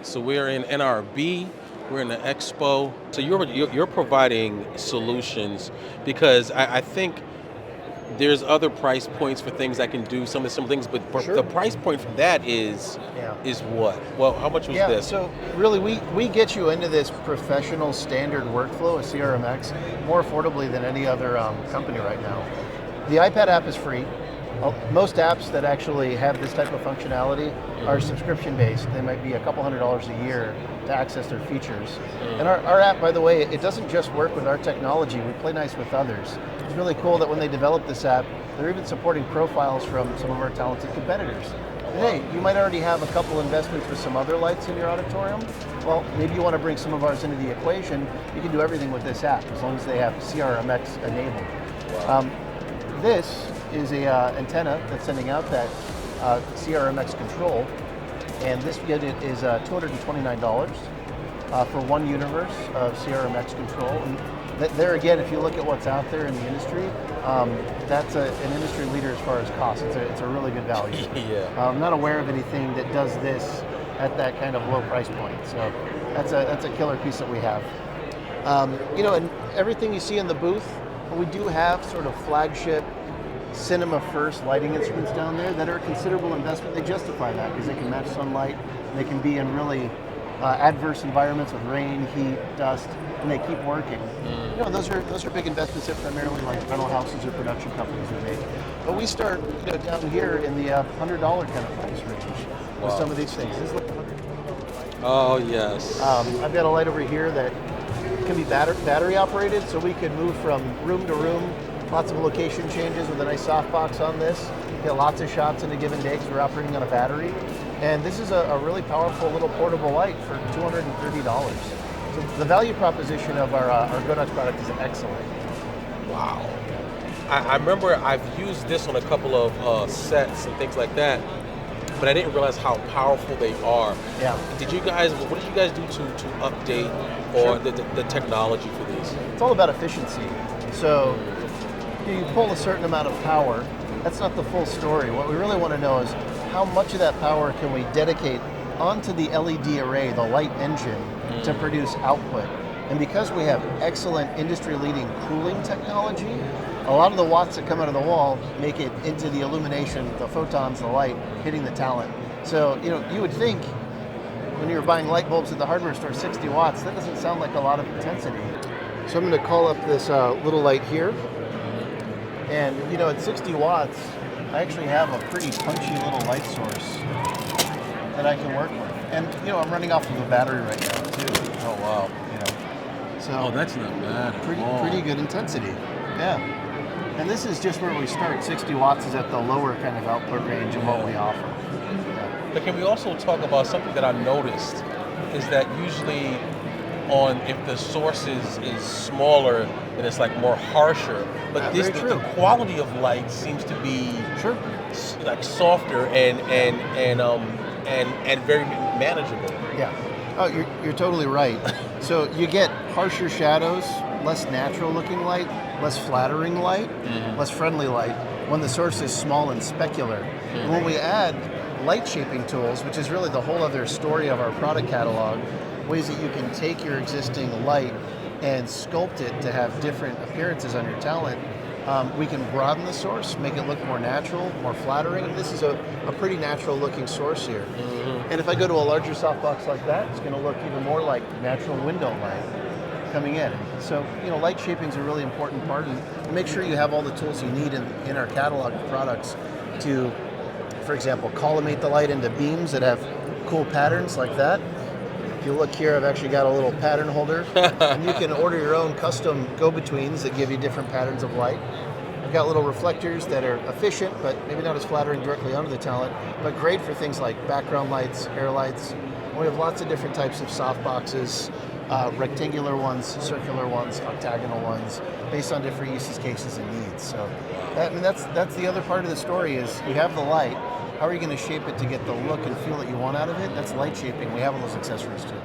So we're in NRB. We're in the expo. So you're providing solutions because I think there's other price points for things that can do some of the similar things, but Sure. the price point for that Yeah. is what? Well, how much was Yeah, this? so really we get you into this professional standard workflow, a CRMX, more affordably than any other company right now. The iPad app is free. Most apps that actually have this type of functionality are subscription based. They might be a couple $100s a year to access their features. And our app, by the way, it doesn't just work with our technology, we play nice with others. It's really cool that when they developed this app, they're even supporting profiles from some of our talented competitors. And hey, you might already have a couple investments with some other lights in your auditorium. Well, maybe you want to bring some of ours into the equation. You can do everything with this app as long as they have CRMX enabled. This is a antenna that's sending out that CRMX control, and this unit is $229 for one universe of CRMX control. And there again, if you look at what's out there in the industry, that's an industry leader as far as cost. It's a really good value. Yeah. I'm not aware of anything that does this at that kind of low price point. So that's a killer piece that we have. And everything you see in the booth, we do have sort of flagship cinema first lighting instruments down there that are a considerable investment. They justify that because they can match sunlight. They can be in really adverse environments with rain, heat, dust, and they keep working. Those are big investments that primarily like rental houses or production companies would make. But we start down here in the $100 kind of price range with some of these things. This is like Oh yes. I've got a light over here that can be battery operated, so we could move from room to room. Lots of location changes with a nice softbox on this. Get lots of shots in a given day because we're operating on a battery. And this is a really powerful little portable light for $230. So the value proposition of our Godox product is excellent. Wow. I remember I've used this on a couple of sets and things like that, but I didn't realize how powerful they are. Yeah. What did you guys do to update or the technology for these? It's all about efficiency. So you pull a certain amount of power. That's not the full story. What we really want to know is how much of that power can we dedicate onto the LED array, the light engine, to produce output. And because we have excellent industry-leading cooling technology, a lot of the watts that come out of the wall make it into the illumination, the photons, the light, hitting the talent. So, you would think when you're buying light bulbs at the hardware store, 60 watts, that doesn't sound like a lot of intensity. So I'm going to call up this little light here. And, at 60 watts, I actually have a pretty punchy little light source that I can work with. And, I'm running off of a battery right now, too. Oh wow. So that's not bad at all. pretty good intensity. Yeah. And this is just where we start. 60 watts is at the lower kind of output range of what we offer. Yeah. But can we also talk about something that I've noticed is that usually if the source is smaller, then it's like more harsher. But the quality of light seems to be like softer and very manageable. Yeah. Oh, you're totally right. So you get harsher shadows, less natural looking light, less flattering light, less friendly light when the source is small and specular. And when we add light shaping tools, which is really the whole other story of our product catalog, ways that you can take your existing light and sculpt it to have different appearances on your talent, we can broaden the source, make it look more natural, more flattering. And this is a pretty natural looking source here. And if I go to a larger softbox like that, it's going to look even more like natural window light coming in. So, light shaping is a really important part, and make sure you have all the tools you need in our catalog of products to, for example, collimate the light into beams that have cool patterns like that. If you look here, I've actually got a little pattern holder, and you can order your own custom go-betweens that give you different patterns of light. I've got little reflectors that are efficient, but maybe not as flattering directly onto the talent, but great for things like background lights, air lights. We have lots of different types of softboxes, rectangular ones, circular ones, octagonal ones, based on different uses cases and needs. So that's the other part of the story is you have the light. How are you going to shape it to get the look and feel that you want out of it? That's light shaping. We have all those accessories too.